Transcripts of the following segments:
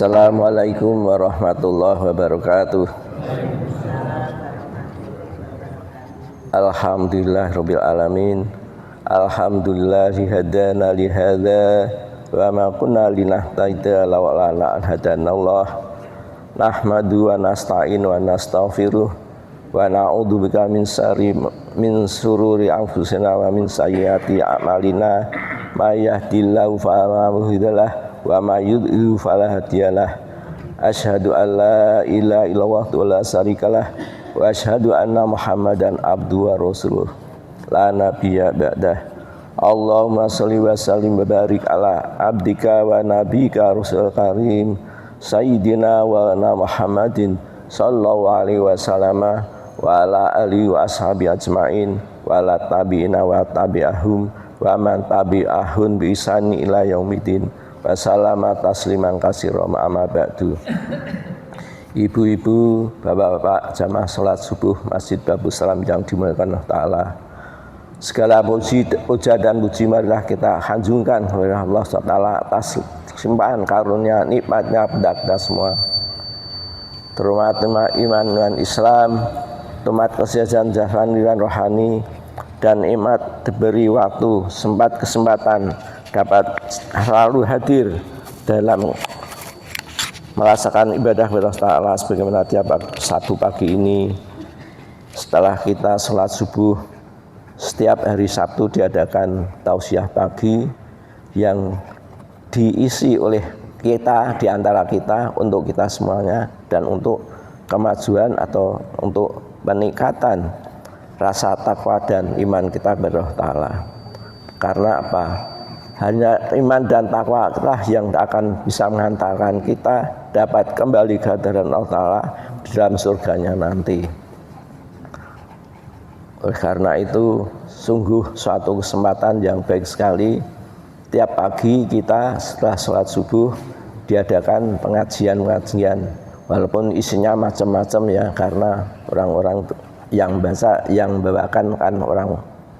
Assalamualaikum warahmatullahi wabarakatuh. Alhamdulillah rabbil alamin. Alhamdulillahi hadana li hadza wa ma kunna linahtadiya laula an hadanallah. Nahmadu wa nasta'in wa nastaghfiruh wa na'udzu bika min sururi anfusina wa min sayyiati a'malina. May yahdihillahu fala mudhillalah wa may yudlil fala hadiyalah. Asyhadu an la ilaha illallah wa la syarikalah wa asyhadu anna Muhammadan abduhu wa rasuluh la nabiyya ba'dah. Allahumma shalli wa sallim wa barik ala abdika wa nabika rasul karim sayyidina wa na Muhammadin sallallahu alaihi wasallam wa ala alihi wa ashabi ajmain wa ala tabi'ina wa tabi'ahum wa man tabi'ahum bi ihsani ila yaumidin. Wassalamu tasliman katsira amma ba'du. Ibu-ibu, bapak-bapak, jamaah salat subuh Masjid Babus Salam yang dimuliakan Allah Ta'ala. Segala puja dan puji marilah kita hanjungkan kepada Allah SWT atas limpahan karunia nikmatnya pada kita semua. Terhormat iman dengan Islam, terhormat kesehatan jasmani dan rohani, dan imat diberi waktu kesempatan dapat selalu hadir dalam merasakan ibadah kepada Allah Ta'ala sebagaimana tiap Sabtu pagi ini. Setelah kita sholat subuh, setiap hari Sabtu diadakan tausiah pagi yang diisi oleh kita, di antara kita, untuk kita semuanya, dan untuk kemajuan atau untuk peningkatan rasa takwa dan iman kita kepada Allah Ta'ala. Karena apa? Hanya iman dan takwa lah yang akan bisa mengantarkan kita dapat kembali ke hadirat Allah Ta'ala di dalam surganya nanti. Oleh karena itu, sungguh suatu kesempatan yang baik sekali. Tiap pagi kita setelah sholat subuh diadakan pengajian-pengajian, walaupun isinya macam-macam ya, karena orang-orang yang membawakan kan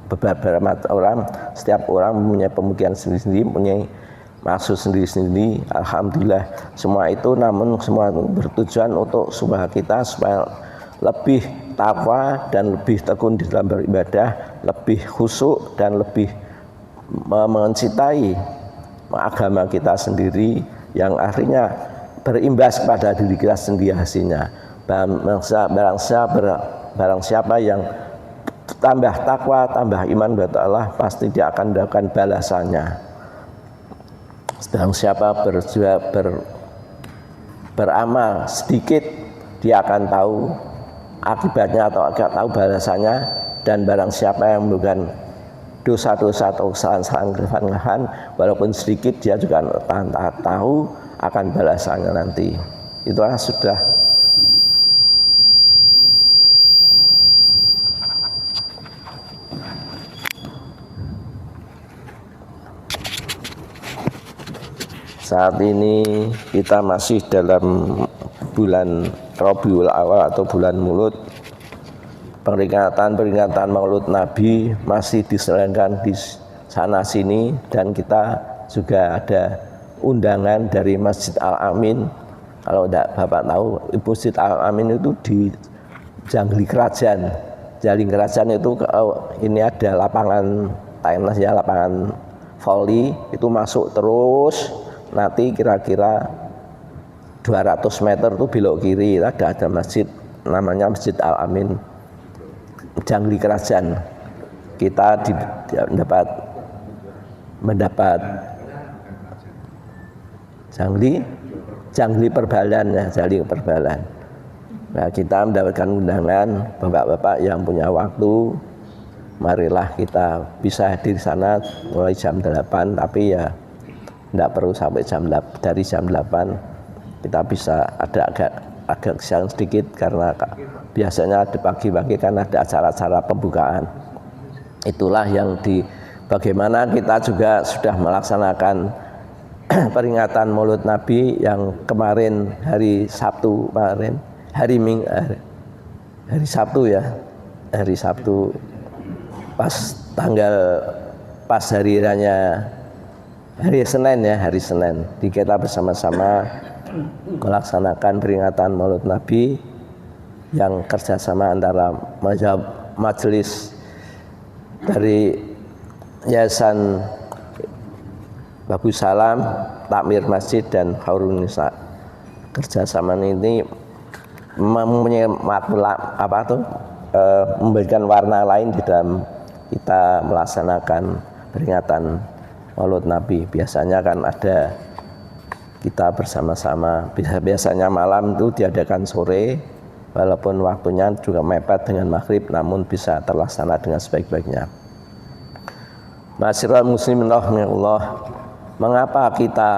beberapa orang, setiap orang mempunyai pemikiran sendiri-sendiri, mempunyai maksud sendiri-sendiri. Alhamdulillah semua itu, namun semua itu bertujuan untuk supaya kita supaya lebih takwa dan lebih tekun di dalam beribadah, lebih khusyuk dan lebih mencintai agama kita sendiri, yang akhirnya berimbas kepada diri kita sendiri hasilnya. Barang siapa yang tambah takwa, tambah iman kepada Allah, pasti dia akan mendapatkan balasannya. Sedang siapa beramal sedikit, dia akan tahu akibatnya atau akan tahu balasannya. Dan barang siapa yang melakukan dosa-dosa atau kesalahan-kesalahan, walaupun sedikit, dia juga tahu akan balasannya nanti. Itulah sudah saat ini kita masih dalam bulan Rabiul Awal atau bulan Maulud. Peringatan Maulud Nabi masih diselenggarakan di sana sini, dan kita juga ada undangan dari Masjid Al-Amin. Kalau tidak Bapak tahu, Masjid Al-Amin itu di Jangli Kerajaan. Jangli Kerajaan itu ini ada lapangan tenis ya, lapangan voli, itu masuk terus. Nanti kira-kira 200 meter itu belok kiri, ada masjid namanya Masjid Al-Amin Jangli Kerajaan. Kita mendapat Jangli Perbalan ya, Jangli Perbalan. Nah, kita mendapatkan undangan. Bapak-bapak yang punya waktu, marilah kita bisa hadir di sana mulai jam 8, tapi ya tidak perlu sampai dari jam 8. Kita bisa ada agak siang sedikit, karena biasanya di pagi-pagi kan ada acara-acara pembukaan. Itulah yang bagaimana kita juga sudah melaksanakan peringatan Maulud Nabi yang kemarin hari Sabtu kemarin, hari Sabtu ya, hari Sabtu pas hari raya hari Senin ya, hari Senin. Di kita bersama-sama melaksanakan peringatan Maulid Nabi yang kerjasama antara majelis dari Yayasan Bagus Salam, Takmir Masjid dan Khairun Nisa. Kerjasama ini memberikan warna lain di dalam kita melaksanakan peringatan Maulid Nabi. Biasanya kan ada kita bersama-sama, biasanya malam itu diadakan sore, walaupun waktunya juga mepet dengan maghrib, namun bisa terlaksana dengan sebaik-baiknya. Ma'asyiral muslimin rahimakumullah, mengapa kita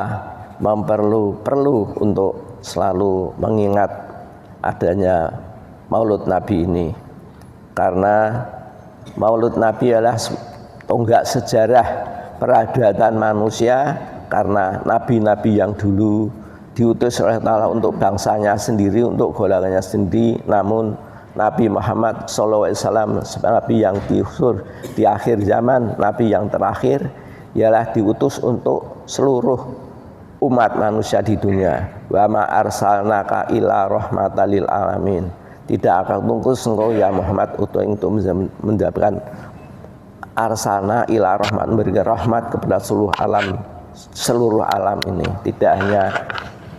perlu untuk selalu mengingat adanya Maulid Nabi ini? Karena Maulid Nabi adalah tonggak sejarah peradaban manusia, karena nabi-nabi yang dulu diutus oleh Allah untuk bangsanya sendiri, untuk golongannya sendiri, namun Nabi Muhammad SAW nabi yang diutus di akhir zaman, nabi yang terakhir, ialah diutus untuk seluruh umat manusia di dunia. Wa ma arsalnaka illa rahmatan lil alamin. Tidak akan tungkus engkau ya Muhammad untuk mendapatkan arsalna ila rahmat, memberikan rahmat kepada seluruh alam ini. Tidak hanya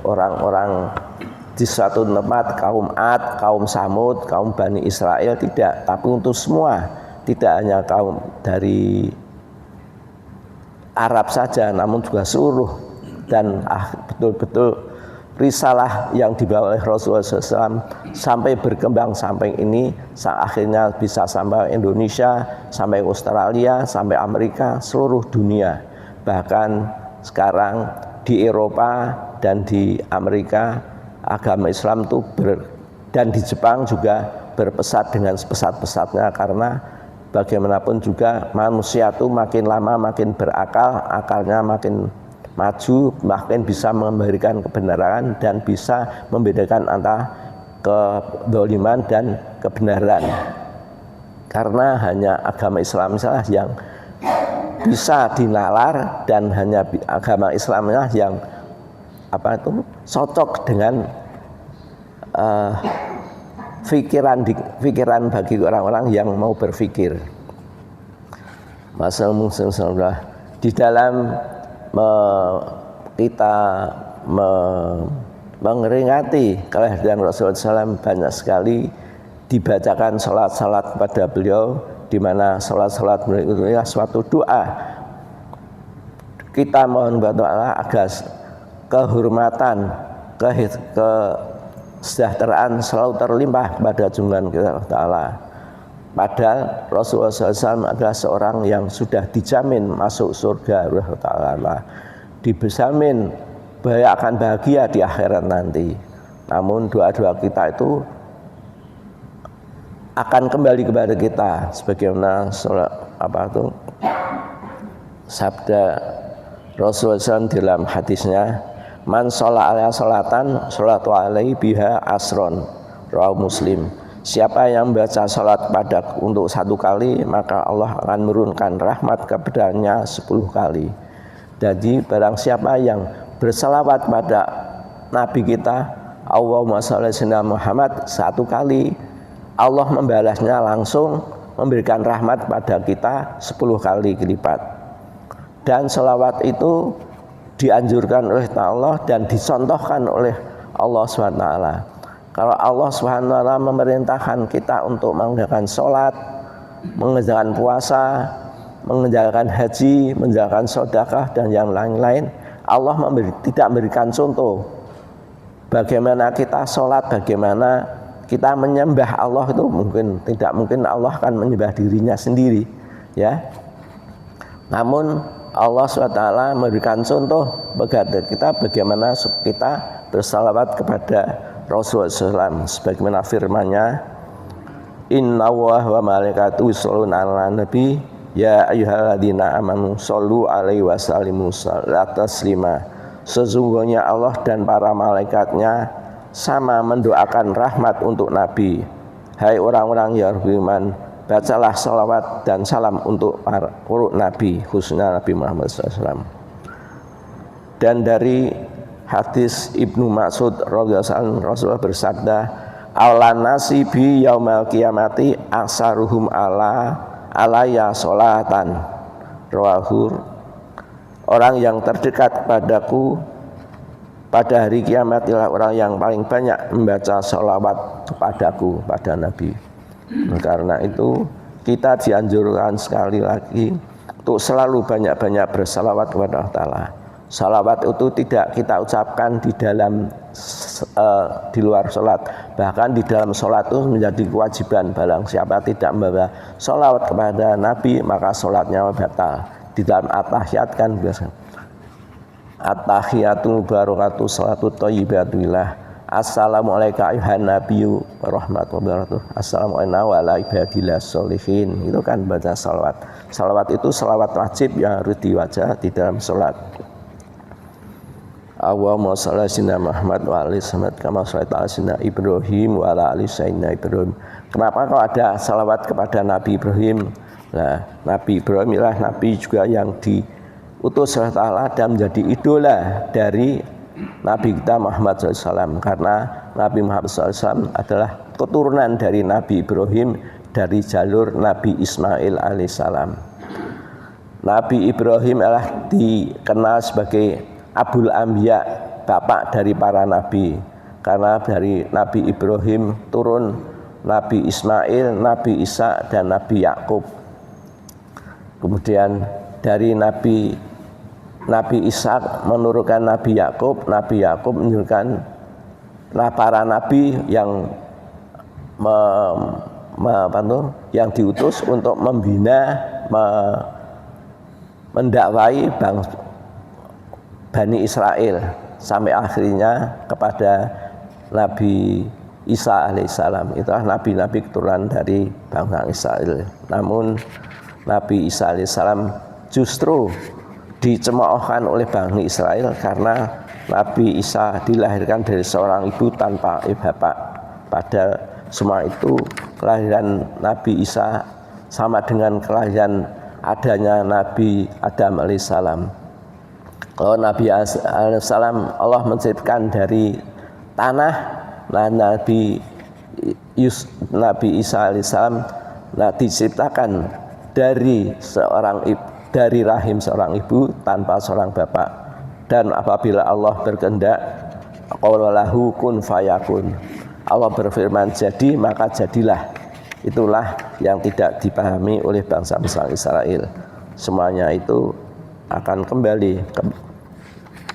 orang-orang di suatu tempat, kaum Ad, kaum Samud, kaum Bani Israel, tidak, tapi untuk semua. Tidak hanya kaum dari Arab saja, namun juga seluruh, dan betul-betul risalah yang dibawa oleh Rasulullah SAW sampai berkembang sampai ini, akhirnya bisa sampai Indonesia, sampai Australia, sampai Amerika, seluruh dunia. Bahkan sekarang di Eropa dan di Amerika agama Islam itu dan di Jepang juga berpesat dengan sepesat-pesatnya, karena bagaimanapun juga manusia itu makin lama makin berakal, akalnya makin maju, makin bisa memberikan kebenaran dan bisa membedakan antara kedzaliman dan kebenaran. Karena hanya agama Islam salah yang bisa dinalar, dan hanya agama Islamlah yang cocok dengan pikiran bagi orang-orang yang mau berpikir. Masalah muslim di dalam kita mengeringati kelahiran Rasulullah SAW, banyak sekali dibacakan salat-salat kepada beliau, di mana salat-salat beliau itu adalah suatu doa. Kita mohon kepada Allah agar kehormatan, kesejahteraan selalu terlimpah pada junjungan kita Allah. Padahal Rasulullah SAW adalah seorang yang sudah dijamin masuk surga Allah, dijamin akan bahagia di akhirat nanti. Namun doa-doa kita itu akan kembali kepada kita, sebagaimana sabda Rasulullah SAW dalam hadisnya, man sholat alaihi sholatan sholatu alaihi biha asron, rawahu Muslim. Siapa yang membaca salat pada untuk 1 kali, maka Allah akan menurunkan rahmat kepadanya 10 kali. Jadi barang siapa yang berselawat pada Nabi kita, Allahumma sholli ala Muhammad 1 kali, Allah membalasnya langsung, memberikan rahmat pada kita 10 kali lipat. Dan selawat itu dianjurkan oleh Allah dan dicontohkan oleh Allah SWT. Kalau Allah SWT memerintahkan kita untuk mengerjakan sholat, mengerjakan puasa, mengerjakan haji, mengerjakan sedekah dan yang lain-lain, Allah tidak memberikan contoh bagaimana kita sholat, bagaimana kita menyembah Allah. Itu tidak mungkin Allah akan menyembah dirinya sendiri, ya. Namun Allah SWT memberikan contoh bagi kita bagaimana kita bersalawat kepada Rasulullah SAW, sebagaimana firman-Nya, Inna Allaha wa malaikatahu yusholluna 'alan nabi ya ayyuhalladzina amanu shollu 'alaihi wa sallimu taslima. Sesungguhnya Allah dan para malaikatnya sama mendoakan rahmat untuk Nabi. Hai orang-orang yang beriman, bacalah salawat dan salam untuk para Nabi, khususnya Nabi Muhammad SAW. Dan dari hadis Ibnu Mas'ud radhiyallahu anhu, Rasulullah bersabda, "Aulan nasi bi yaumal qiyamati aksaruhum alaya sholatan." Rawahur, orang yang terdekat padaku pada hari kiamat ialah orang yang paling banyak membaca sholawat kepadaku, pada Nabi. Karena itu kita dianjurkan sekali lagi untuk selalu banyak-banyak bersalawat kepada Allah Ta'ala. Salawat itu tidak kita ucapkan di dalam di luar sholat, bahkan di dalam sholat itu menjadi kewajiban. Barang siapa tidak membawa salawat kepada Nabi maka sholatnya batal. Di dalam at-tahiyat kan biasa, at-tahiyatu barakatu salatu thayyibatullah, assalamualaikum ayuhan nabiyyu warahmatullahi wabarakatuh, assalamualaikum wa ala ibadillah sholihin. Itu kan baca salawat. Salawat itu salawat wajib yang harus diwajah di dalam sholat. Allahumma shalli ala sayyidina Muhammad wa ala ali Muhammad kama shallaita ala sayyidina Ibrahim wa ala ali sayyidina Ibrahim. Kenapa kalau ada salawat kepada Nabi Ibrahim? Nah, Nabi Ibrahim ialah Nabi juga yang diutus oleh Allah dan menjadi idola dari Nabi kita Muhammad SAW, karena Nabi Muhammad SAW adalah keturunan dari Nabi Ibrahim dari jalur Nabi Ismail alaihissalam. Nabi Ibrahim adalah dikenal sebagai Abul Anbiya, bapak dari para nabi, karena dari Nabi Ibrahim turun Nabi Ismail, Nabi Isa dan Nabi Yakub. Kemudian dari Nabi Ishak menurunkan Nabi Yakub menurunkan para nabi yang yang diutus untuk membina, mendakwai Bani Israel sampai akhirnya kepada Nabi Isa alaihissalam. Itulah nabi-nabi keturunan dari bangsa Israel. Namun Nabi Isa alaihissalam justru dicemoohkan oleh Bani Israel karena Nabi Isa dilahirkan dari seorang ibu tanpa bapak. Padahal semua itu kelahiran Nabi Isa sama dengan kelahiran adanya Nabi Adam alaihissalam. Kalau Nabi alaihissalam Allah menciptakan dari tanah, nah Nabi Isa alaihissalam diciptakan dari rahim seorang ibu tanpa seorang bapak. Dan apabila Allah berkehendak, qala lahu kun fayakun, Allah berfirman jadi maka jadilah. Itulah yang tidak dipahami oleh bangsa-bangsa Israel. Semuanya itu akan kembali ke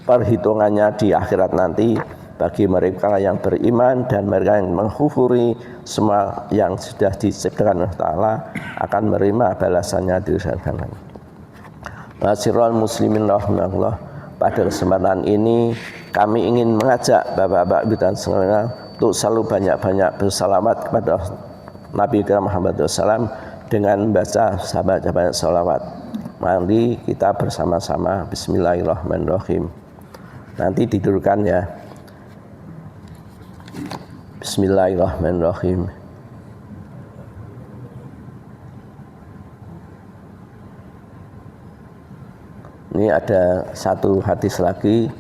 perhitungannya di akhirat nanti bagi mereka yang beriman dan mereka yang menghufuri semua yang sudah disediakan oleh Ta'ala akan menerima balasannya di sana. Masirul muslimin rahimahullah, pada kesempatan ini kami ingin mengajak Bapak-bapak Ibu dan saudara untuk selalu banyak-banyak bersalawat kepada Nabi Muhammad SAW dengan membaca sahabat-sahabat salawat. Mari kita bersama-sama bismillahirrahmanirrahim. Nanti didudukkan ya. Bismillahirrahmanirrahim. Ini ada satu hadis lagi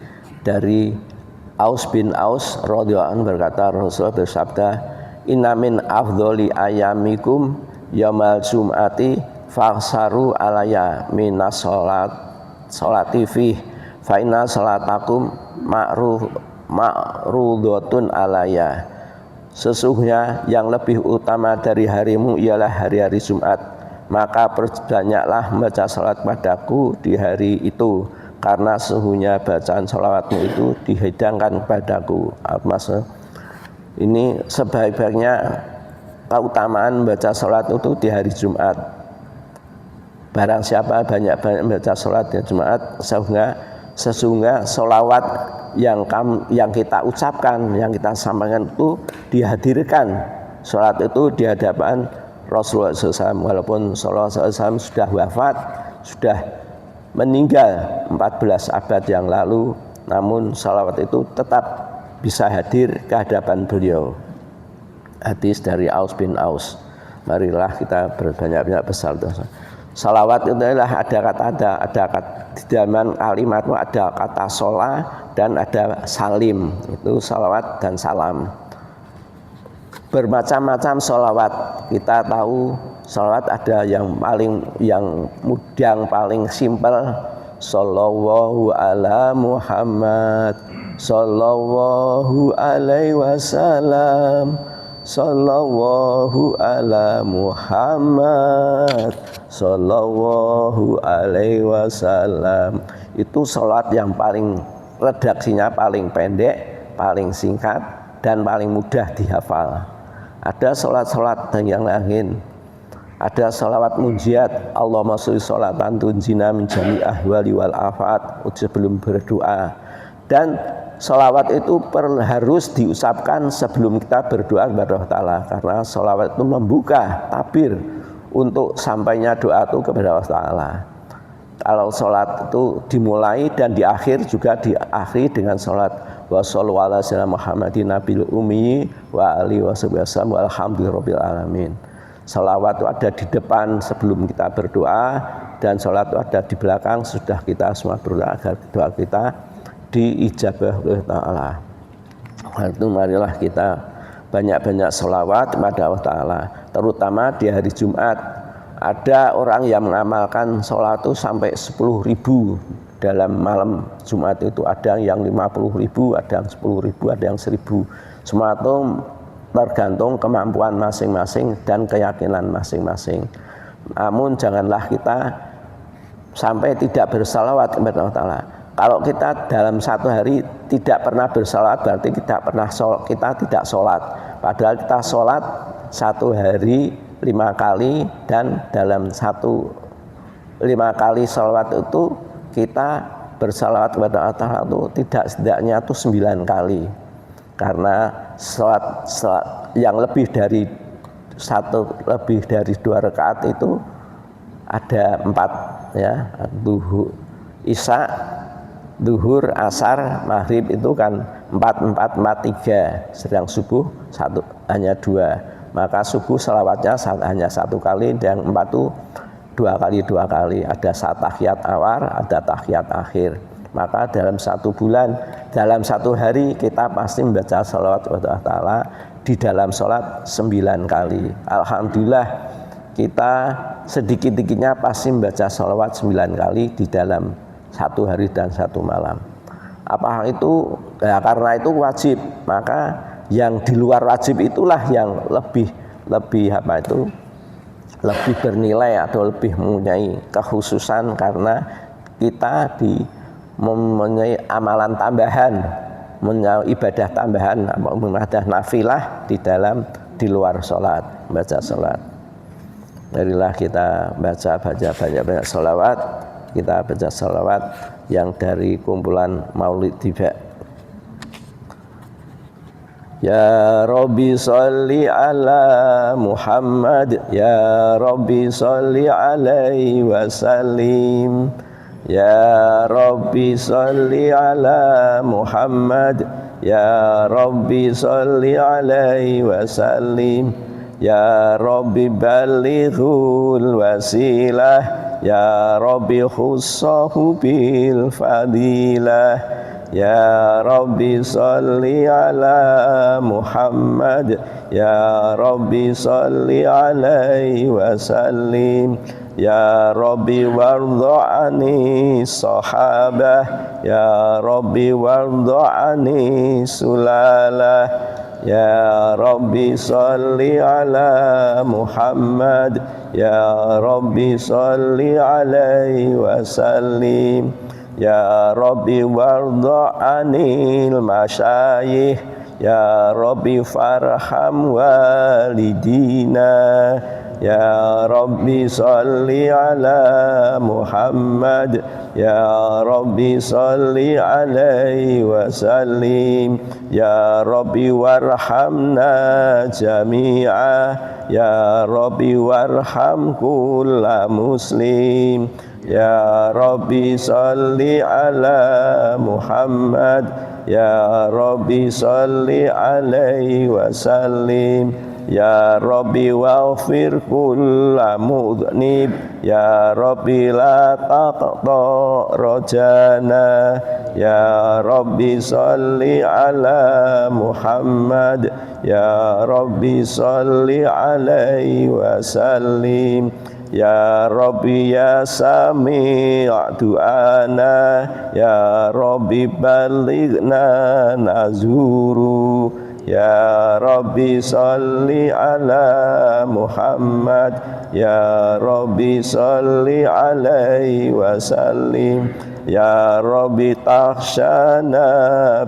dari Aus bin Aus radhiyallahu anhu berkata, Rasulullah bersabda, "Inna min afdholi ayamikum yaumal jum'ati faghsaru alayya minas sholati fih fa inna sholatakum ma'rudhatun alayya." Sesungguhnya yang lebih utama dari harimu ialah hari-hari Jumat, maka perbanyaklah membaca salat padaku di hari itu, karena sesungguhnya bacaan salawatmu itu dihidangkan padaku. Maksud ini sebaik-baiknya keutamaan membaca salat itu di hari Jumat. Barang siapa banyak-banyak membaca salat di Jumat, sesungguhnya salawat yang kita ucapkan, yang kita sampaikan itu dihadirkan. Salat itu di hadapan Rasulullah SAW, walaupun SAW sudah wafat, sudah meninggal 14 abad yang lalu, namun salawat itu tetap bisa hadir ke hadapan beliau. Hadis dari Aus bin Aus. Marilah kita berbanyak-banyak bersalawat. Salawat itu adalah ada kata di dalam kalimat itu ada kata sholat dan ada salim, itu salawat dan salam. Bermacam-macam salawat, kita tahu salawat ada yang paling simpel, sallallahu ala Muhammad, sallallahu alaihi wasallam, sallallahu ala Muhammad, sallallahu alaihi wasallam. Itu salat yang paling redaksinya paling pendek, paling singkat dan paling mudah dihafal. Ada salat-salat yang lain. Ada salawat munjiat, Allahumma sholli sholatan tunjina min jami ahwali wal afat, sebelum berdoa. Dan salawat itu harus diucapkan sebelum kita berdoa kepada Allah Ta'ala, karena salawat itu membuka tabir untuk sampainya doa itu kepada Allah Ta'ala. Kalau salat itu dimulai dan di akhir juga diakhiri dengan salat wa shollu ala sayyidina Muhammadin nabil ummi wa alihi wasallam walhamdulillahirabbil alamin. Salawat itu ada di depan sebelum kita berdoa, dan salat itu ada di belakang sudah kita semua berdoa agar doa kita diijabah oleh Ta'ala. Itu marilah kita banyak-banyak salawat kepada Allah Ta'ala, terutama di hari Jumat. Ada orang yang mengamalkan salat itu sampai 10.000 dalam malam Jumat itu, ada yang 50.000, ada yang 10.000, ada yang 1.000. Semua itu tergantung kemampuan masing-masing dan keyakinan masing-masing. Namun janganlah kita sampai tidak bersalawat kepada Allah Ta'ala. Kalau kita dalam satu hari tidak pernah bersalawat, berarti kita tidak sholat. Padahal kita sholat satu hari 5 kali, dan dalam 5 kali salawat itu kita bersalawat kepada Allah Ta'ala itu tidak setidaknya itu 9 kali. Karena salat yang lebih dari 2 rakaat itu ada 4 ya, Isya, duhur, asar, maghrib itu kan 4, 3, sedang subuh hanya 2. Maka subuh salawatnya hanya 1 kali, dan 4 itu 2 kali. Ada tahiyat awal, ada tahiyat akhir. Maka dalam 1 bulan, dalam 1 hari kita pasti membaca salawat kepada Allah Ta'ala di dalam sholat 9 kali. Alhamdulillah kita sedikit-sedikitnya pasti membaca salawat 9 kali di dalam 1 hari dan 1 malam. Apa itu? Ya, karena itu wajib. Maka yang di luar wajib itulah yang lebih bernilai atau lebih mempunyai kekhususan, karena kita mempunyai amalan tambahan, mempunyai ibadah tambahan, ibadah nafilah di luar sholat, baca sholat. Marilah kita baca banyak sholawat, kita baca sholawat yang dari kumpulan Maulid Tiba. Ya Rabbi sholli ala Muhammad, Ya Rabbi sholli alaihi wasallim, Ya Rabbi sholli ala Muhammad, Ya Rabbi sholli alaihi wasallim, Ya Rabbi balighul wasilah, Ya Rabbi khussahu bil fadilah, Ya Rabbi sholli ala Muhammad, Ya Rabbi sholli alaihi wasallim, Ya Rabbi wardha ani sahabah, Ya Rabbi wardha ani sulalah, Ya Rabbi sholli ala Muhammad, Ya Rabbi sholli alaihi wasallim, Ya Rabbi wardha anil masyayikh, Ya Rabbi farham walidina, Ya Rabbi sholli ala Muhammad, Ya Rabbi sholli alaihi wasallim, Ya Rabbi warhamna jami'a, Ya Rabbi warham kulla muslim, Ya Rabbi sholli ala Muhammad, Ya Rabbi sholli alaihi wasallim, ya Rabbi waghfir kulla mudhnib, ya Rabbi la taqta rajana, ya Rabbi salli ala Muhammad, ya Rabbi salli alaihi wasallim, ya Rabbi ya sami' du'ana, ya Rabbi balighna nazuru, ya Rabbi salli ala Muhammad, ya Rabbi salli alaihi wasallim, ya Rabbi takhshana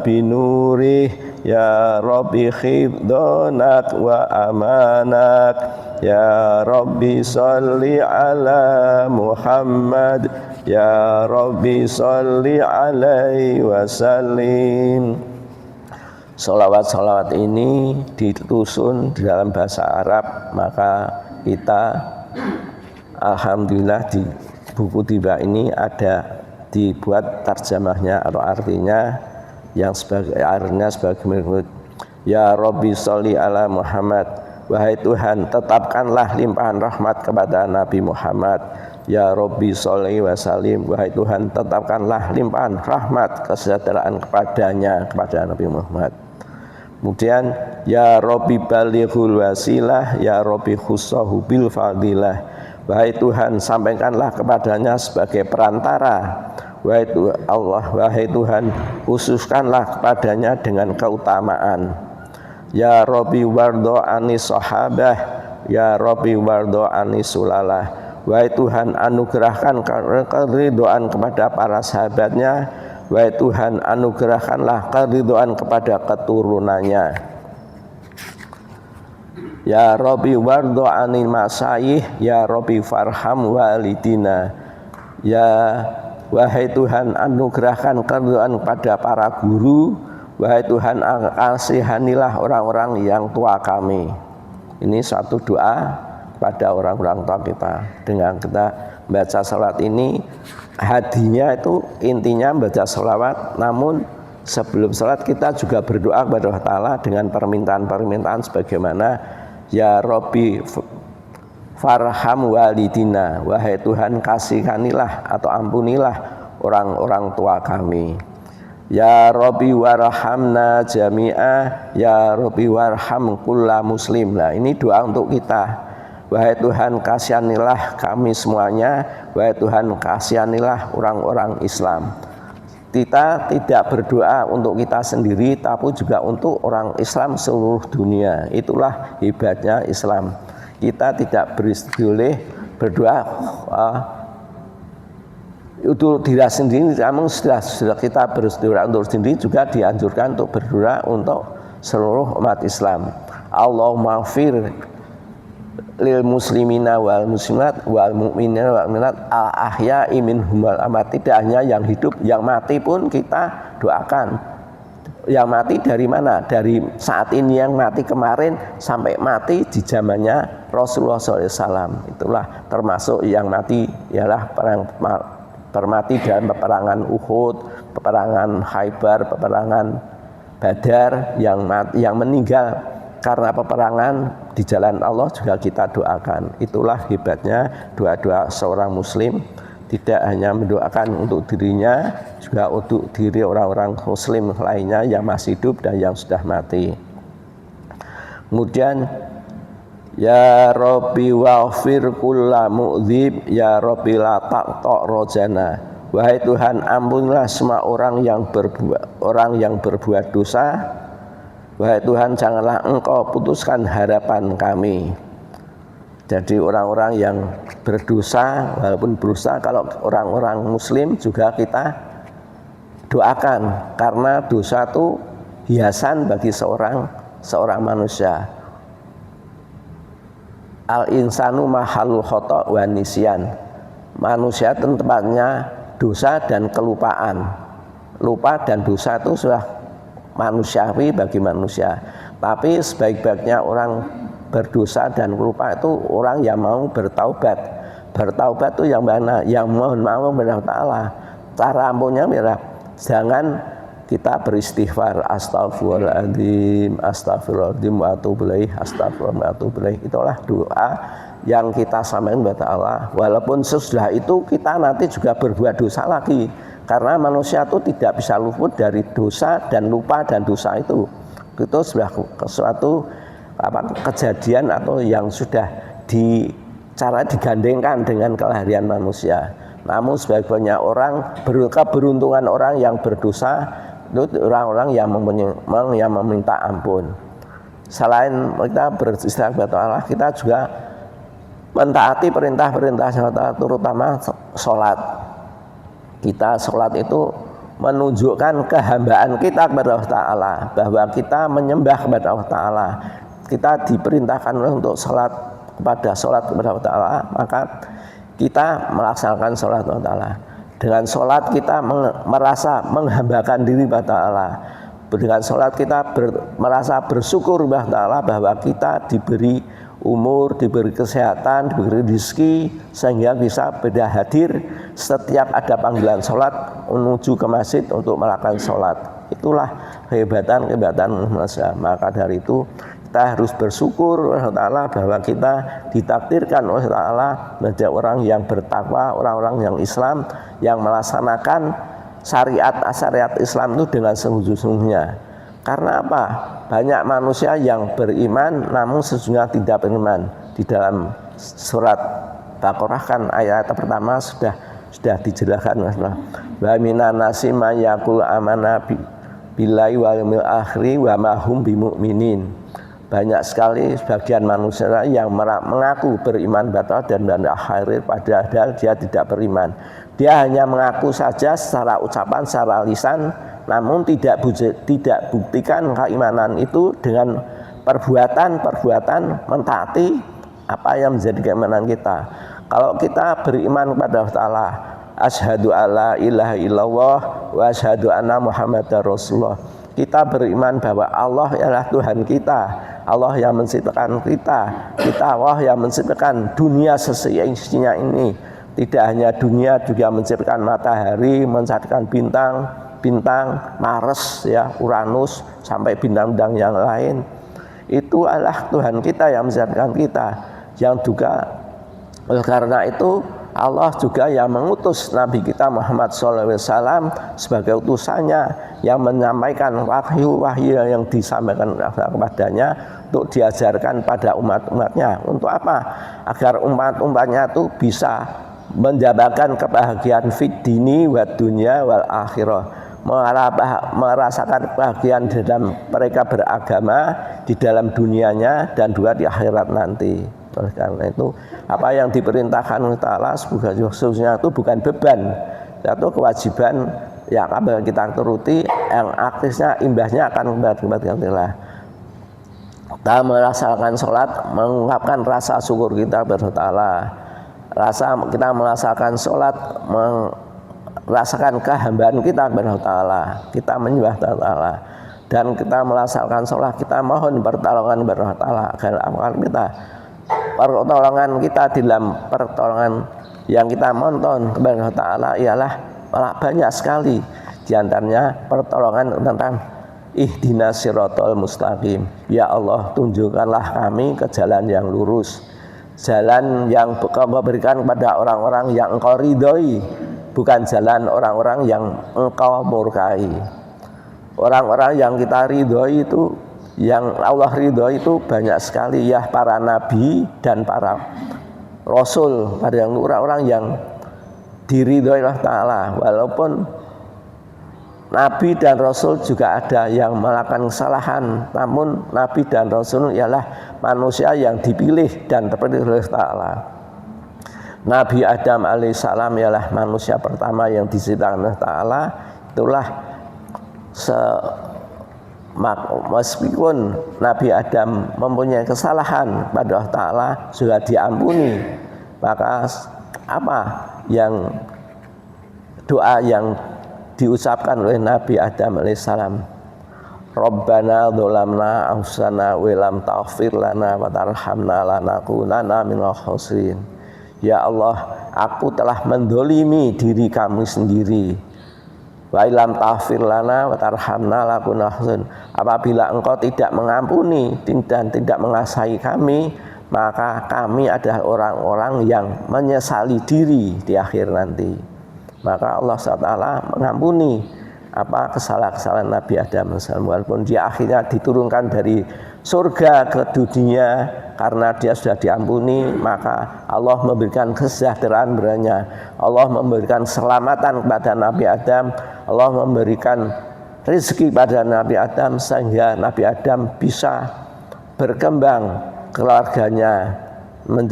binurih, ya Rabbi khiddanak wa amanak, ya Rabbi salli ala Muhammad, ya Rabbi salli alaihi wasallim. Salawat-salawat ini ditusun di dalam bahasa Arab, maka kita alhamdulillah di buku tiba ini ada dibuat terjemahnya atau artinya yang artinya sebagai berikut. Ya Rabbi sholli ala Muhammad, wahai Tuhan tetapkanlah limpahan rahmat kepada Nabi Muhammad. Ya Rabbi sholli wa sallim, wahai Tuhan tetapkanlah limpahan rahmat kesejahteraan kepadanya, kepada Nabi Muhammad. Kemudian ya Rabbi balighul wasilah, ya Rabbi khussahu bil fadilah, wahai Tuhan sampaikanlah kepadanya sebagai perantara. Wahai Allah, wahai Tuhan khususkanlah kepadanya dengan keutamaan. Ya Rabbi wardo anis sahabah, ya Rabbi wardo anis sulalah, wahai Tuhan anugerahkan keridhaan kepada para sahabatnya, wahai Tuhan anugerahkanlah keridhaan kepada keturunannya. Ya Rabbi wardo anil masayih, ya Rabbi farham walidina, ya wahai Tuhan anugerahkan keridhaan kepada para guru, wahai Tuhan kasihanilah orang-orang yang tua kami. Ini satu doa pada orang-orang tua kita. Dengan kita baca salawat ini, hadinya itu intinya baca salawat, namun sebelum salat kita juga berdoa kepada Allah Ta'ala dengan permintaan-permintaan sebagaimana ya Rabbi farham walidina, wahai Tuhan kasihanilah atau ampunilah orang-orang tua kami. Ya Rabbi warhamna jami'ah, ya Rabbi warham kulla muslim. Nah ini doa untuk kita. Wahai Tuhan kasihanilah kami semuanya, wahai Tuhan kasihanilah orang-orang Islam. Kita tidak berdoa untuk kita sendiri, tapi juga untuk orang Islam seluruh dunia. Itulah hebatnya Islam. Kita tidak boleh berdoa untuk diri sendiri, namun sudah kita berdoa untuk sendiri juga dianjurkan untuk berdoa untuk seluruh umat Islam. Allahumma ighfir lil muslimina wal muslimat wal mu'minina wal mu'minat al ahya'i minhum wal amwat. Tidak hanya yang hidup, yang mati pun kita doakan. Yang mati dari mana? Dari saat ini yang mati kemarin sampai mati di zamannya Rasulullah SAW. Itulah termasuk yang mati ialah termati dalam peperangan Uhud, peperangan Khaybar, peperangan Badar, yang meninggal karena peperangan di jalan Allah juga kita doakan. Itulah hebatnya doa-doa seorang muslim, tidak hanya mendoakan untuk dirinya, juga untuk diri orang-orang muslim lainnya yang masih hidup dan yang sudah mati. Kemudian ya Rabbi waghfir kulla mu'dzib, ya Rabbi la taqta rajana, wahai Tuhan ampunilah semua orang yang berbuat dosa, wahai Tuhan janganlah Engkau putuskan harapan kami. Jadi orang-orang yang berdosa, walaupun berdosa, kalau orang-orang muslim juga kita doakan, karena dosa itu hiasan bagi seorang manusia. Al insanu mahalul khata' wa nisyan. Manusia tempatnya dosa dan kelupaan. Lupa dan dosa itu sudah manusiawi bagi manusia. Tapi sebaik-baiknya orang berdosa dan lupa itu orang yang mau bertaubat. Bertaubat itu yang mana? Yang mohon maaf kepada Allah Ta'ala. Cara ampunnya jangan kita beristighfar, astagfirullahaladzim, astagfirullahaladzim wa atubu ilaih, astagfirullah wa atubu ilaih. Itulah doa yang kita sampaikan kepada Allah. Walaupun sesudah itu kita nanti juga berbuat dosa lagi, karena manusia itu tidak bisa luput dari dosa dan lupa dan dosa itu sudah suatu kejadian atau yang sudah digandengkan dengan kelahirian manusia. Namun sebagian orang, keberuntungan orang yang berdosa itu orang-orang yang meminta ampun. Selain kita beristighfar kepada Allah, kita juga mentaati perintah-perintah terutama sholat. Kita sholat itu menunjukkan kehambaan kita kepada Allah Ta'ala, bahwa kita menyembah kepada Allah Ta'ala. Kita diperintahkan untuk sholat kepada Allah Ta'ala, maka kita melaksanakan sholat Allah Ta'ala. Dengan sholat kita merasa menghambakan diri kepada Allah. Dengan sholat kita merasa bersyukur kepada Allah bahwa kita diberi umur, diberi kesehatan, diberi rezeki, sehingga bisa hadir setiap ada panggilan sholat menuju ke masjid untuk melakukan sholat. Itulah kehebatan manusia. Maka dari itu kita harus bersyukur Allah bahwa kita ditakdirkan oleh Allah menjadi orang yang bertakwa, orang-orang yang Islam, yang melaksanakan syariat Islam itu dengan sungguh-sungguhnya. Karena apa? Banyak manusia yang beriman namun sesungguhnya tidak beriman. Di dalam surat Baqarah kan ayat pertama sudah dijelaskan. Wa minan nasi may yaqulu amanna billahi wal yawmil akhir wa ma hum bimumin. Banyak sekali sebagian manusia yang mengaku beriman kepada Allah dan akhir, padahal dia tidak beriman. Dia hanya mengaku saja secara ucapan, secara lisan, namun tidak buktikan keimanan itu dengan perbuatan mentaati apa yang menjadi keimanan kita. Kalau kita beriman kepada Allah Ta'ala, asyhadu alla ilaha illallah wa asyhadu anna muhammadar rasulullah, kita beriman bahwa Allah ialah Tuhan kita, Allah yang menciptakan kita, Allah yang menciptakan dunia seisinya ini. Tidak hanya dunia, juga menciptakan matahari, menciptakan bintang Mars, ya, Uranus, sampai bintang-bintang yang lain. Itu adalah Tuhan kita yang menciptakan kita. Yang juga oleh karena itu Allah juga yang mengutus Nabi kita Muhammad SAW sebagai utusannya, yang menyampaikan wahyu yang disampaikan kepadanya untuk diajarkan pada umat-umatnya. Untuk apa? Agar umat-umatnya itu bisa mendapatkan kebahagiaan fid dini wa dunya wal akhirah, merasakan kebahagiaan dalam mereka beragama di dalam dunianya dan juga di akhirat nanti. Oleh karena itu apa yang diperintahkan oleh Allah khususnya itu bukan beban, itu kewajiban yang akan kita turuti, yang akhirnya imbasnya akan kepada Allah. Kita merasakan sholat, mengungkapkan rasa syukur kita kepada Allah. Kita merasakan sholat, merasakan kehambaan kita kepada Allah. Kita menyembah Allah, dan kita merasakan sholat, kita mohon pertolongan kepada Allah agar pertolongan kita dalam pertolongan yang kita mohon kepada Allah ialah banyak sekali. Di antaranya pertolongan tentang ihdinas siratal mustaqim. Ya Allah, tunjukkanlah kami ke jalan yang lurus, jalan yang Engkau berikan kepada orang-orang yang Engkau ridhoi, bukan jalan orang-orang yang Engkau murkai. Orang-orang yang kita ridhoi itu, yang Allah ridhoi itu banyak sekali, ya, para nabi dan para rasul, pada yang orang-orang yang diridhoi Allah Ta'ala. Walaupun nabi dan rasul juga ada yang melakukan kesalahan, namun nabi dan rasul ialah manusia yang dipilih dan terpilih oleh Ta'ala. Nabi Adam alaihissalam ialah manusia pertama yang diciptakan oleh Ta'ala. Itulah meskipun Nabi Adam mempunyai kesalahan pada Allah Ta'ala sudah diampuni, maka apa yang doa yang diucapkan oleh Nabi Adam alaihissalam, Rabbana dzolamna anfusana wa lam taghfir lana wa tarhamna lanakunanna minal khasirin. Ya Allah, aku telah mendolimi diri kami sendiri. Wa ilam taghfir lana wa tarhamna lakunahsun. Apabila engkau tidak mengampuni dan tidak mengasihi kami, maka kami adalah orang-orang yang menyesali diri di akhir nanti. Maka Allah SWT mengampuni kesalahan-kesalahan Nabi Adam, walaupun dia akhirnya diturunkan dari surga ke dunia karena dia sudah diampuni, maka Allah memberikan kesejahteraan beranya, Allah memberikan keselamatan kepada Nabi Adam, Allah memberikan rezeki pada Nabi Adam sehingga Nabi Adam bisa berkembang keluarganya,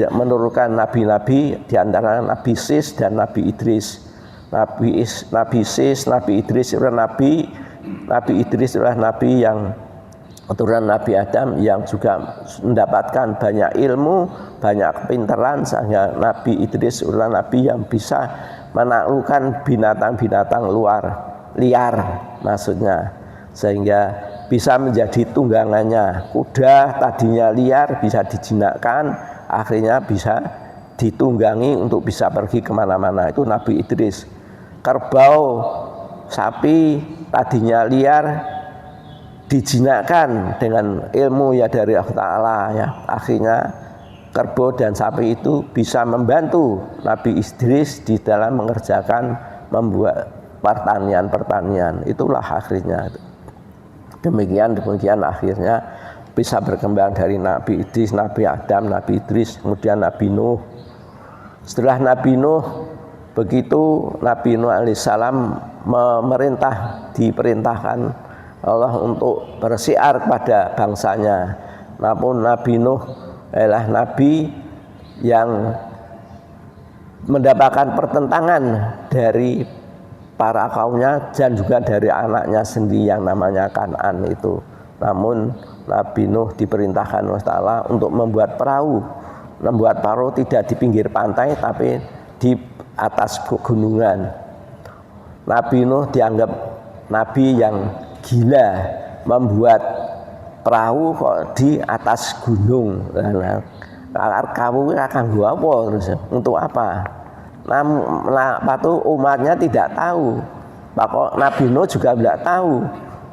menurunkan nabi-nabi di antara Nabi Sis dan Nabi Idris. Nabi Sis, Nabi Idris adalah Nabi Idris adalah nabi yang keturunan Nabi Adam yang juga mendapatkan banyak ilmu, banyak kepintaran, sehingga Nabi Idris adalah nabi yang bisa menaklukkan binatang-binatang liar maksudnya, sehingga bisa menjadi tunggangannya. Kuda tadinya liar bisa dijinakkan, akhirnya bisa ditunggangi untuk bisa pergi kemana-mana. Itu Nabi Idris. Kerbau, sapi tadinya liar dijinakkan dengan ilmu ya dari Allah Ta'ala ya. Akhirnya kerbau dan sapi itu bisa membantu Nabi Idris di dalam membuat pertanian. Itulah akhirnya. Demikian akhirnya bisa berkembang dari Nabi Idris, Nabi Adam, Nabi Idris, kemudian Nabi Nuh. Setelah Nabi Nuh, begitu Nabi Nuh alaihissalam diperintahkan Allah untuk bersiar kepada bangsanya. Namun Nabi Nuh adalah nabi yang mendapatkan pertentangan dari para kaumnya dan juga dari anaknya sendiri yang namanya Kan'an itu. Namun Nabi Nuh diperintahkan Allah Ta'ala untuk membuat perahu tidak di pinggir pantai tapi di atas gunungan. Nabi Nuh dianggap nabi yang gila, membuat perahu kok di atas gunung. Kamu akan gua apa terus? Untuk apa? Umatnya tidak tahu. Maka Nabi Nuh juga tidak tahu,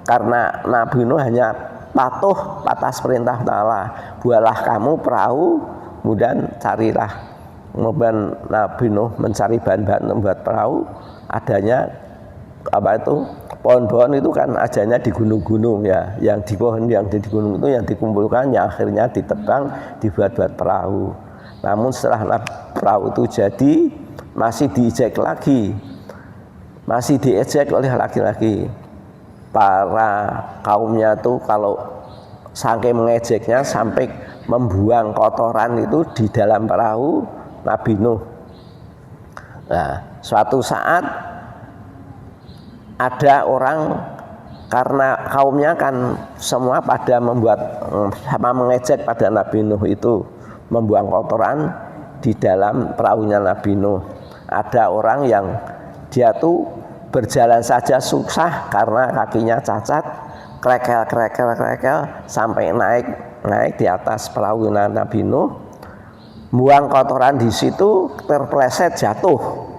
karena Nabi Nuh hanya patuh atas perintah Allah. Buatlah kamu perahu, kemudian carilah. Kemudian Nabi Nuh mencari bahan-bahan membuat perahu. Adanya pohon-pohon itu kan adanya di gunung-gunung ya. Yang di pohon yang di gunung itu yang dikumpulkan, yang akhirnya ditebang, dibuat-buat perahu. Namun setelah perahu itu jadi, masih diejek lagi, masih diejek oleh laki-laki. Para kaumnya itu kalau saking mengejeknya sampai membuang kotoran itu di dalam perahu Nabi Nuh. Nah, suatu saat ada orang, karena kaumnya kan semua pada mengejek pada Nabi Nuh itu, membuang kotoran di dalam perahunya Nabi Nuh. Ada orang yang dia tuh berjalan saja susah karena kakinya cacat, krekel sampai naik di atas perahu Nabi Nuh, buang kotoran di situ, terpeleset jatuh.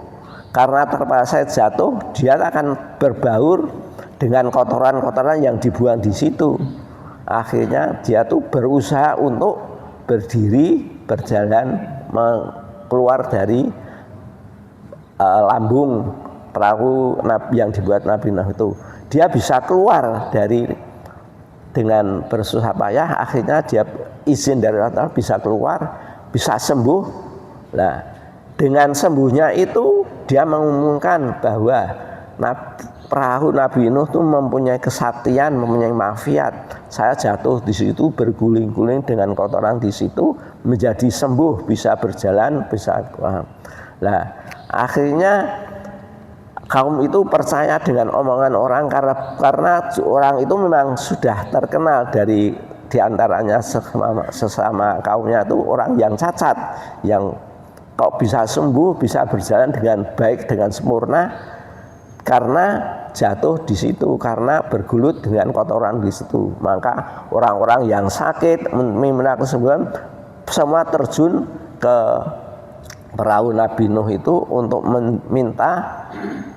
Karena terpeleset jatuh, dia akan berbaur dengan kotoran-kotoran yang dibuang di situ. Akhirnya dia tuh berusaha untuk berdiri, berjalan keluar dari lambung perahu yang dibuat Nabi Nuh itu. Dia bisa keluar dengan bersusah payah. Akhirnya dia izin dari Allah bisa keluar, bisa sembuh. Nah, dengan sembuhnya itu dia mengumumkan bahwa perahu Nabi Nuh itu mempunyai kesaktian, mempunyai mafiat. Saya jatuh di situ berguling-guling dengan kotoran di situ menjadi sembuh, bisa berjalan, bisa. Nah, akhirnya kaum itu percaya dengan omongan orang karena orang itu memang sudah terkenal di antaranya sesama kaumnya itu orang yang cacat, yang kok bisa sembuh, bisa berjalan dengan baik, dengan sempurna, karena jatuh di situ, karena bergulut dengan kotoran di situ. Maka orang-orang yang sakit, minta kesembuhan, semua terjun ke perahu Nabi Nuh itu untuk meminta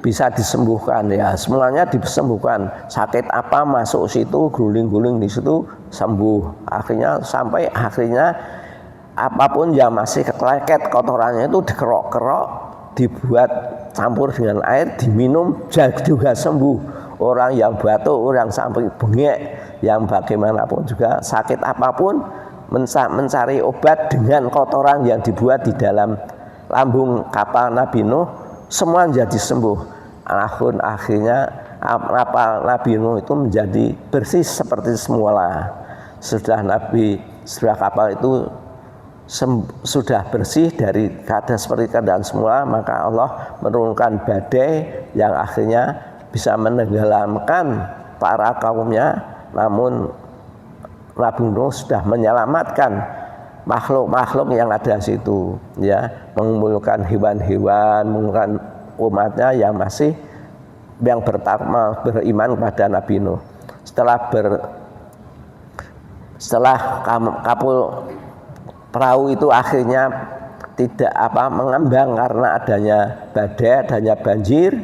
bisa disembuhkan ya, semuanya disembuhkan. Sakit apa masuk situ, guling-guling di situ sembuh. Akhirnya sampai akhirnya apapun yang masih keleket kotorannya itu dikerok-kerok, dibuat campur dengan air, diminum juga sembuh. Orang yang batuk, orang sampai bengek, yang bagaimanapun juga sakit apapun mencari obat dengan kotoran yang dibuat di dalam lambung kapal Nabi Nuh, semua menjadi sembuh. Akhirnya kapal Nabi Nuh itu menjadi bersih seperti semula. Sudah kapal itu sudah bersih dari keadaan seperti keadaan semula, maka Allah menurunkan badai yang akhirnya bisa menenggelamkan para kaumnya. Namun Nabi Nuh sudah menyelamatkan makhluk-makhluk yang ada di situ, ya, mengumpulkan hewan-hewan, mengumpulkan umatnya yang masih beriman kepada Nabi Nuh. Setelah kapal perahu itu akhirnya tidak mengambang karena adanya badai, adanya banjir,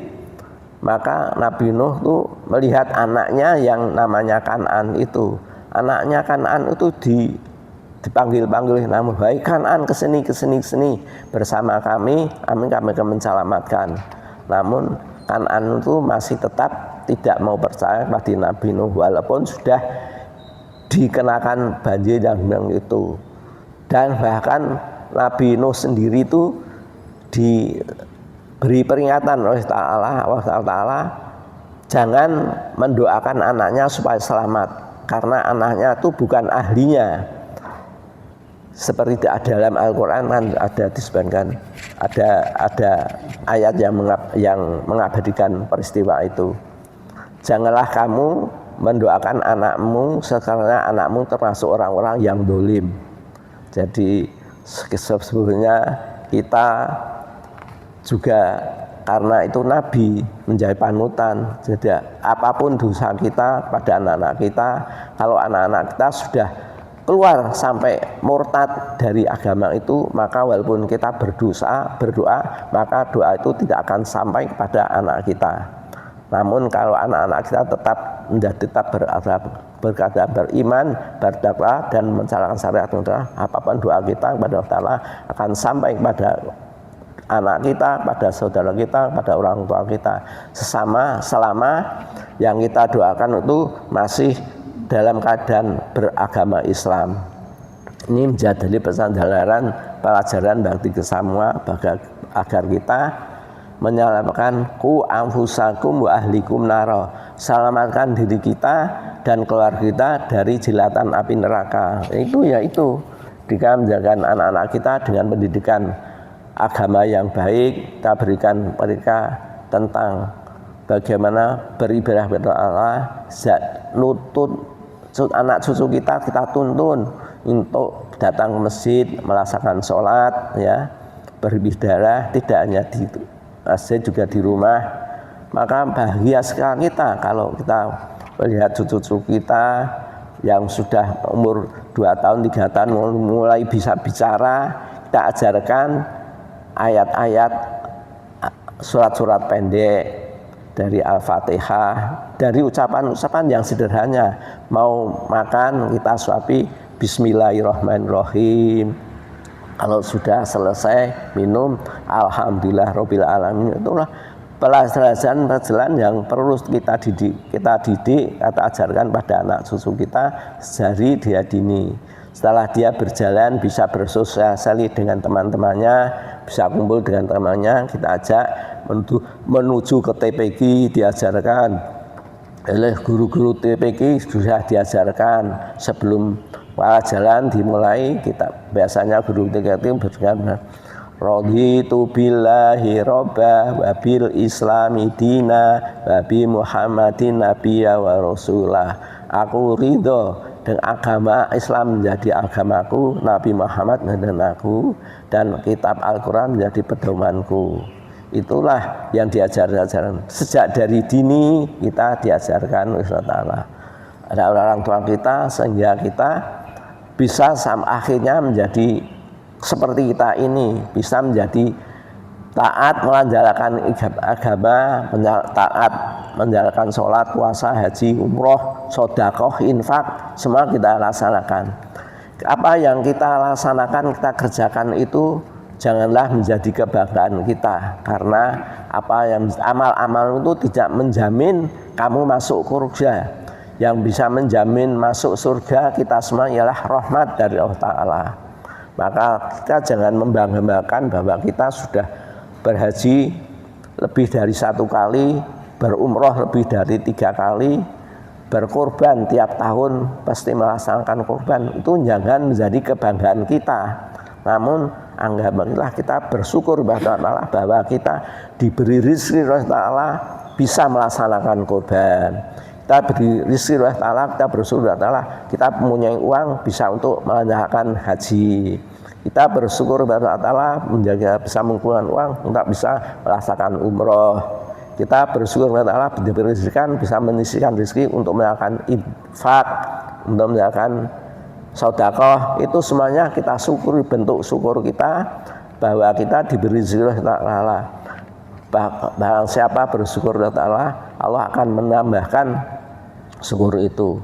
maka Nabi Nuh itu melihat anaknya yang namanya Kan'an itu. Anaknya Kan'an itu dipanggil-panggil, namun hai Kan'an, kesini bersama kami akan menyelamatkan. Namun Kan'an itu masih tetap tidak mau percaya pada Nabi Nuh walaupun sudah dikenakan banjir yang itu. Dan bahkan Nabi Nuh sendiri itu diberi peringatan oleh Allah Ta'ala jangan mendoakan anaknya supaya selamat, karena anaknya itu bukan ahlinya. Seperti dalam Al-Quran kan ada disebutkan, ada ayat yang mengabadikan peristiwa itu. Janganlah kamu mendoakan anakmu karena anakmu termasuk orang-orang yang dolim. Jadi sebetulnya kita juga karena itu Nabi menjadi panutan. Jadi apapun dosa kita pada anak-anak kita, kalau anak-anak kita sudah keluar sampai murtad dari agama itu, maka walaupun kita berdoa, maka doa itu tidak akan sampai kepada anak kita. Namun kalau anak-anak kita tetap berkata beriman, bertakwa dan menjalankan syariat Allah, apapun doa kita kepada Allah akan sampai kepada anak kita, pada saudara kita, pada orang tua kita, selama yang kita doakan itu masih dalam keadaan beragama Islam. Ini menjadi pelajaran bagi kita semua agar kita menyelamatkan anfusakum wa ahlikum naro, selamatkan diri kita dan keluarga kita dari jilatan api neraka. Itu kita menjaga anak-anak kita dengan pendidikan agama yang baik. Kita berikan mereka tentang bagaimana beribadah kepada Allah, nutut anak cucu kita tuntun untuk datang ke masjid, melaksanakan sholat, ya, beribadah tidak hanya di masjid juga di rumah. Maka bahagia sekali kita kalau kita melihat cucu-cucu kita yang sudah umur 2 tahun, 3 tahun mulai bisa bicara, kita ajarkan ayat-ayat surat-surat pendek dari Al-Fatihah, dari ucapan-ucapan yang sederhana. Mau makan kita suapi Bismillahirrahmanirrahim. Kalau sudah selesai minum Alhamdulillah Rabbil Alamin. Itulah pelajaran yang perlu kita ajarkan pada anak cucu kita dari dia dini. Setelah dia berjalan bisa bersosialisasi dengan teman-temannya, bisa kumpul dengan temannya, kita ajak menuju ke TPQ, diajarkan oleh guru-guru TPQ, sudah diajarkan sebelum jalan dimulai. Kita biasanya guru TPQ berkata raditu billahi robba wa bil islami dina wa bi muhammadin nabiyya wa rasulah. Aku ridho dengan agama Islam menjadi agamaku, Nabi Muhammad menjadi aku, dan kitab Al-Quran menjadi pedomanku. Itulah yang diajarkan sejak dari dini, kita diajarkan oleh Allah. Ada orang tua kita sehingga kita bisa akhirnya menjadi seperti kita ini bisa menjadi taat menjalankan agama, taat menjalankan sholat, puasa, haji, umroh, sedekah, infak, semua kita laksanakan. Apa yang kita laksanakan, kita kerjakan itu janganlah menjadi kebanggaan kita, karena apa yang amal-amal itu tidak menjamin kamu masuk surga. Yang bisa menjamin masuk surga kita semua ialah rahmat dari Allah Ta'ala. Maka kita jangan membanggakan bahwa kita sudah berhaji lebih dari 1 kali, berumroh lebih dari 3 kali, berkorban tiap tahun pasti melaksanakan korban. Itu jangan menjadi kebanggaan kita. Namun anggaplah kita bersyukur kepada Allah bahwa kita diberi rezeki Allah Ta'ala bisa melaksanakan korban. Kita beri rezeki Allah Ta'ala, kita bersyukur kepada Allah, kita mempunyai uang bisa untuk melaksanakan haji. Kita bersyukur kepada Allah Ta'ala menjaga bisa mengumpulkan uang untuk bisa melaksanakan umroh. Kita bersyukur kepada Allah diberi rezeki bisa menyisihkan rezeki untuk melakukan infak, untuk melakukan sedekah. Itu semuanya kita syukuri, bentuk syukur kita bahwa kita diberi rezeki Allah Ta'ala. Barang siapa bersyukur kepada Allah, Allah akan menambahkan syukur itu.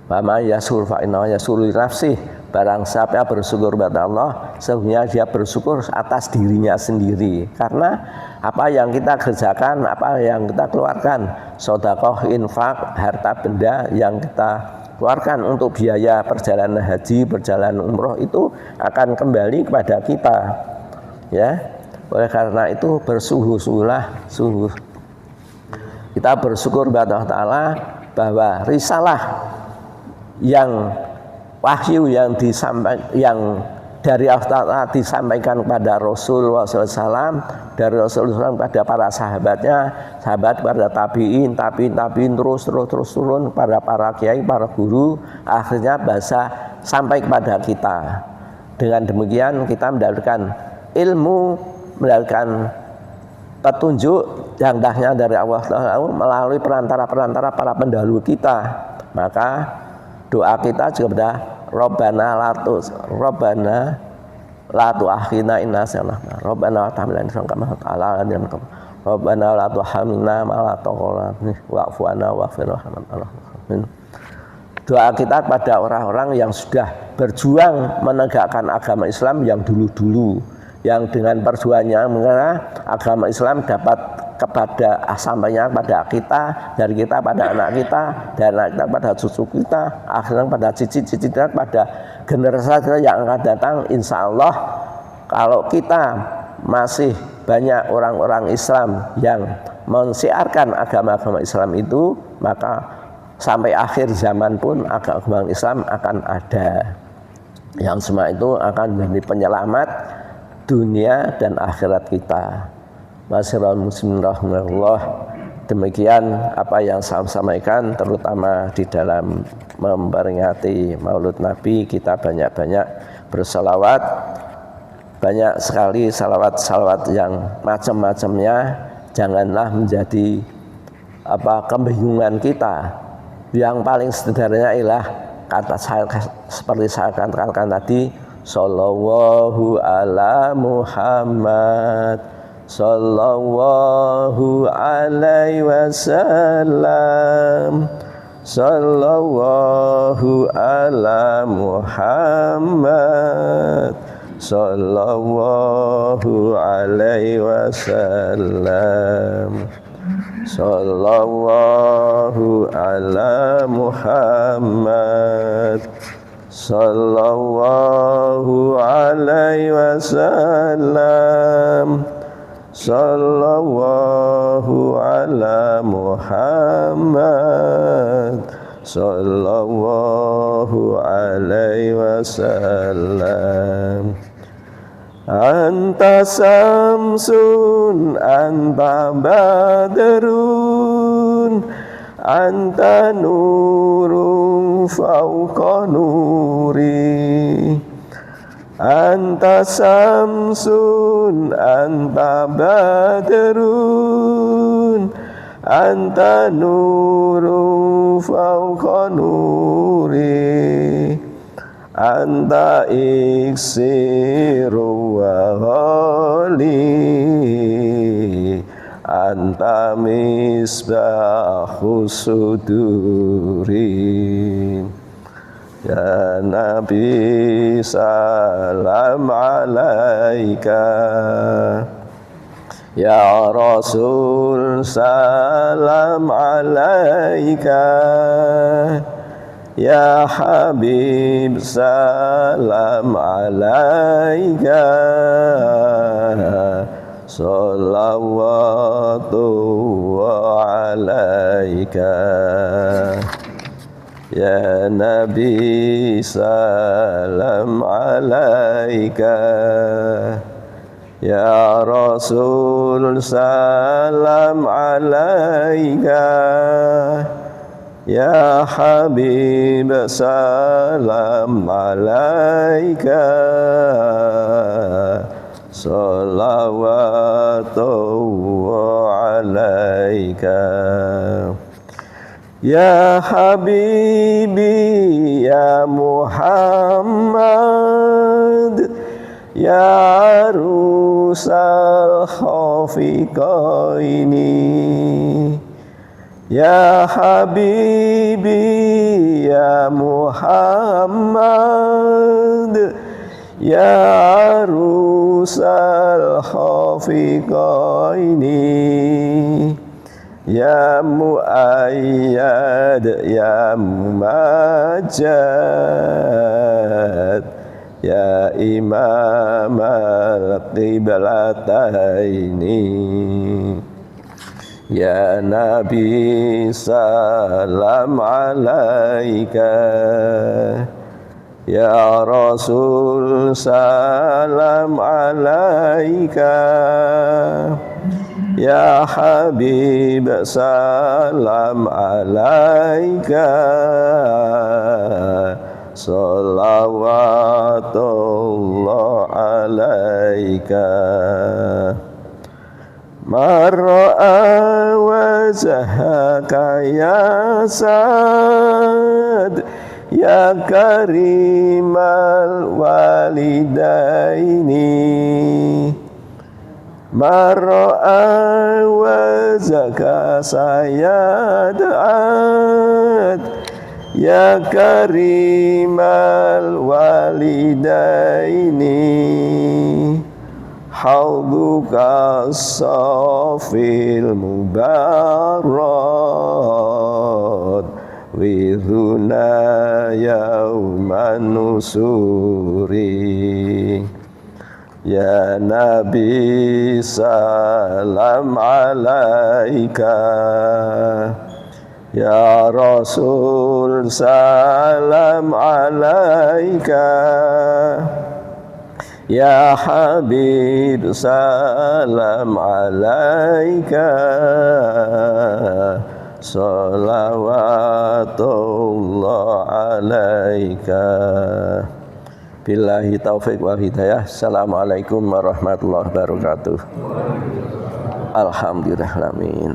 Wa may yashkur fa inna yashkuru li nafsihi. Barang siapa bersyukur kepada Allah, sesungguhnya dia bersyukur atas dirinya sendiri. Karena apa yang kita kerjakan, apa yang kita keluarkan, sedekah, infak, harta benda yang kita keluarkan untuk biaya perjalanan haji, perjalanan umroh itu akan kembali kepada kita. Ya. Oleh karena itu bersungguh-sungguhlah, kita bersyukur kepada Allah Ta'ala bahwa risalah yang wahyu yang dari Allah Ta'ala disampaikan kepada Rasulullah SAW, dari Rasulullah kepada para sahabatnya, sahabat kepada tabiin terus turun kepada para kiai, para guru, akhirnya bahasa sampai kepada kita. Dengan demikian kita mendapatkan ilmu, mendapatkan petunjuk yang dahnya dari Allah Ta'ala melalui perantara para pendahulu kita. Maka doa kita juga pada Rabbana la tu'akhidna in nasina, Rabbana la tahmilna kama ta'ala dan Rabbana la tuhamilna ma la taqula wa'fu anna waghfir lahna. Doa kita kepada orang-orang yang sudah berjuang menegakkan agama Islam yang dulu-dulu, yang dengan perjuangannya agama Islam dapat kepada sampainya pada kita, dari kita pada anak kita, dari anak kita pada cucu kita, akhirnya pada cicit kita, pada generasi yang akan datang. Insya Allah kalau kita masih banyak orang-orang Islam yang mensiarkan agama-agama Islam itu, maka sampai akhir zaman pun agama Islam akan ada, yang semua itu akan menjadi penyelamat dunia dan akhirat kita. Masyarul muslimin rahimahullah, demikian apa yang saya sampaikan, terutama di dalam memperingati Maulid Nabi. Kita banyak-banyak bersalawat, banyak sekali salawat yang macam-macamnya. Janganlah menjadi kebingungan kita. Yang paling sederhana ialah kata saya seperti saya katakan tadi, sallallahu ala Muhammad, sallallahu alaihi wasallam, sallallahu ala Muhammad, sallallahu alaihi wasallam, sallallahu ala Muhammad, sallallahu alaihi wasallam, sallallahu ala Muhammad, sallallahu alaihi wasallam. Anta samsun, anta badrun, anta nurun fauqa nuri. Anta samsun, anta badrun, anta nurun fauqa nuri. anta iksiru wa ghali, anta misbahu suduri. Ya Nabi salam alaika, ya Rasul salam alaika, ya Habib salam alaika, salawatu alaika. Ya Nabi salam alaika, ya Rasul salam alaika, ya Habib salam alaika, salawatullah alaika. Ya Habibi ya Muhammad, ya arusal khafiqaini, ya Habibi ya Muhammad, ya arusal khafiqaini, ya Muayyad ya Mumajjad, ya Imam al-Qiblataini. Ya Nabi salam alaika, ya Rasul salam alaika, ya Habib salam alaika, salawatullah alaika. Mar'a wajhaka ya Sad, ya karimal walidaini, mar'a wajhaka sayyad'at, ya karimal walidaini, hauduka safil mubarad, widhuna yauman nusuri. Ya Nabi salam alaika, ya Rasul salam alaika, ya Habib salam alaika, salawatullah alaika. Billahi taufiq wal hidayah. Assalamualaikum warahmatullahi wabarakatuh. Alhamdulillah, amin.